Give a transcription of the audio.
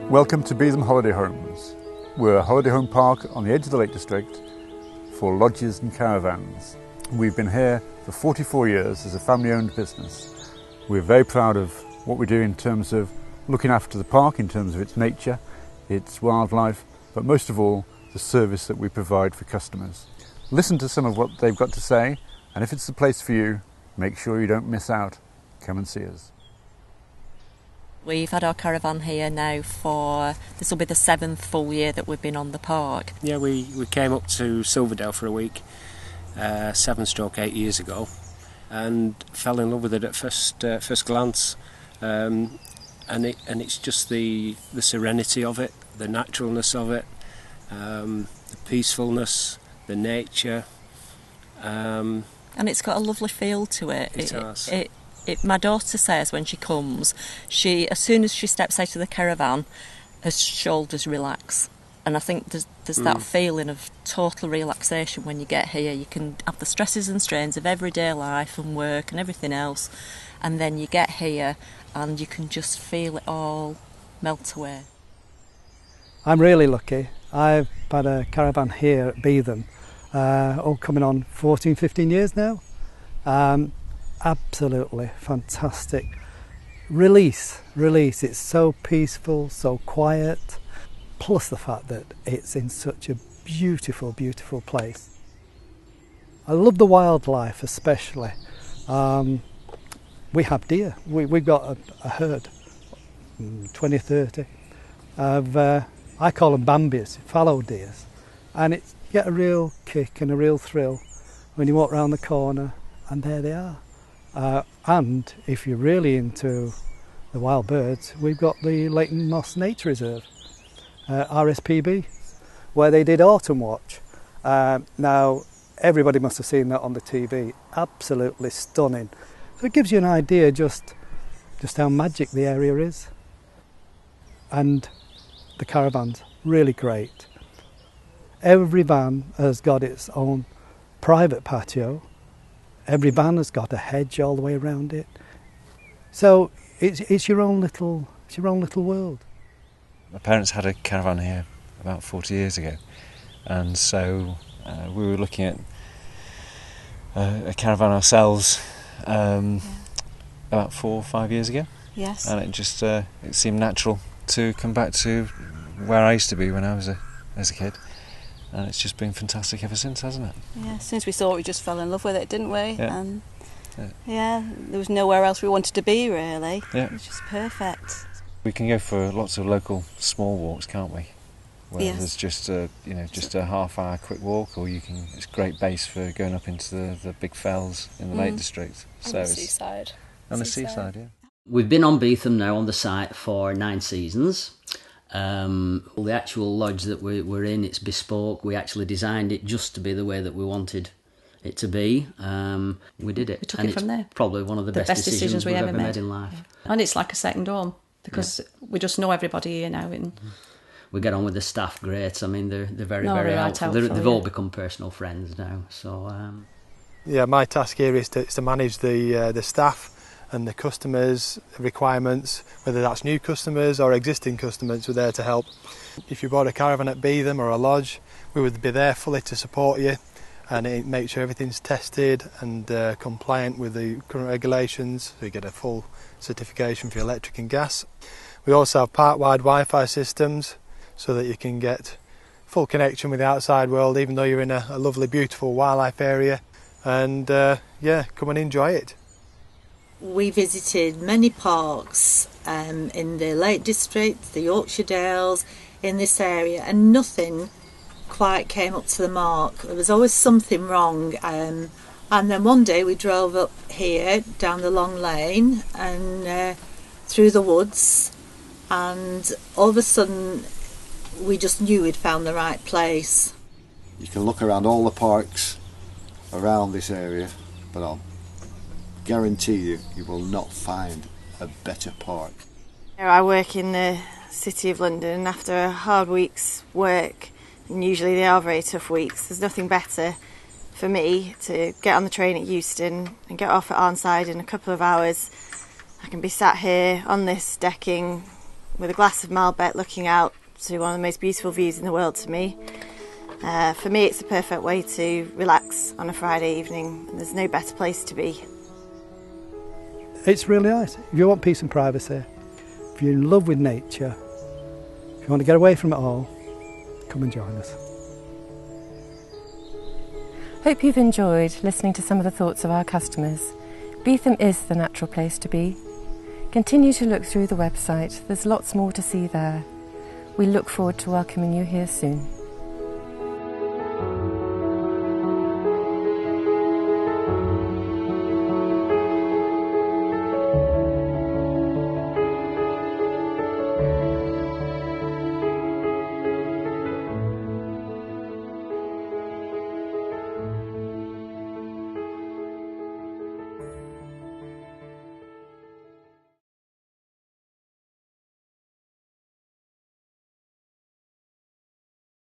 Welcome to Beetham Holiday Homes. We're a holiday home park on the edge of the Lake District for lodges and caravans. We've been here for 44 years as a family-owned business. We're very proud of what we do in terms of looking after the park, in terms of its nature, its wildlife, but most of all, the service that we provide for customers. Listen to some of what they've got to say, and if it's the place for you, make sure you don't miss out. Come and see us. We've had our caravan here now this will be the 7th full year that we've been on the park. Yeah, we came up to Silverdale for a week 7-8 years ago and fell in love with it at first glance. And it's just the serenity of it, the naturalness of it, the peacefulness, the nature. And it's got a lovely feel to it. It has. My daughter says when she comes, as soon as she steps out of the caravan, her shoulders relax. And I think there's that feeling of total relaxation when you get here. You can have the stresses and strains of everyday life and work and everything else, and then you get here and you can just feel it all melt away. I'm really lucky. I've had a caravan here at Beetham, coming on 14-15 years now. Absolutely fantastic. Release. It's so peaceful, so quiet, plus the fact that it's in such a beautiful, beautiful place. I love the wildlife especially. We have deer. We've got a herd, 20, 30, of, I call them Bambies, fallow deers. And you get a real kick and a real thrill when you walk round the corner and there they are. And if you're really into the wild birds, we've got the Leighton Moss Nature Reserve, RSPB, where they did Autumn Watch. Now, everybody must have seen that on the TV. Absolutely stunning. So it gives you an idea just how magic the area is. And the caravan's really great. Every van has got its own private patio. Every van has got a hedge all the way around it. So it's your own little world. My parents had a caravan here about 40 years ago, and so we were looking at a caravan ourselves about 4 or 5 years ago. Yes. And it just it seemed natural to come back to where I used to be when I was as a kid. And it's just been fantastic ever since, hasn't it? Yeah, since we saw it, we just fell in love with it, didn't we? Yeah. And there was nowhere else we wanted to be, really. Yeah. It was just perfect. We can go for lots of local small walks, can't we? Where Yes. there's just a half-hour quick walk, or it's a great base for going up into the big fells in the Lake District. On the seaside. On the seaside, yeah. We've been on Beetham now on the site for 9 seasons. The actual lodge that we're in, it's bespoke. We actually designed it just to be the way that we wanted it to be. We did it. We took it from there. Probably one of the best decisions we've ever made in life. Yeah. And it's like a second home because we just know everybody here now. We get on with the staff great. I mean, they're very helpful. They've all become personal friends now. So yeah, my task here is to manage the staff and the customers' requirements, whether that's new customers or existing customers. We're there to help. If you bought a caravan at Beetham or a lodge, we would be there fully to support you and make sure everything's tested and compliant with the current regulations, so you get a full certification for your electric and gas. We also have park-wide Wi-Fi systems so that you can get full connection with the outside world even though you're in a lovely, beautiful wildlife area. And come and enjoy it. We visited many parks in the Lake District, the Yorkshire Dales, in this area, and nothing quite came up to the mark. There was always something wrong. And then one day we drove up here down the long lane and through the woods, and all of a sudden we just knew we'd found the right place. You can look around all the parks around this area, but I'll guarantee you will not find a better park. I work in the City of London, and after a hard week's work, and usually they are very tough weeks, there's nothing better for me to get on the train at Euston and get off at Arnside in a couple of hours. I can be sat here on this decking with a glass of Malbec looking out to one of the most beautiful views in the world to me. For me, it's the perfect way to relax on a Friday evening. There's no better place to be. It's really nice. If you want peace and privacy, if you're in love with nature, if you want to get away from it all, come and join us. Hope you've enjoyed listening to some of the thoughts of our customers. Beetham is the natural place to be. Continue to look through the website, there's lots more to see there. We look forward to welcoming you here soon.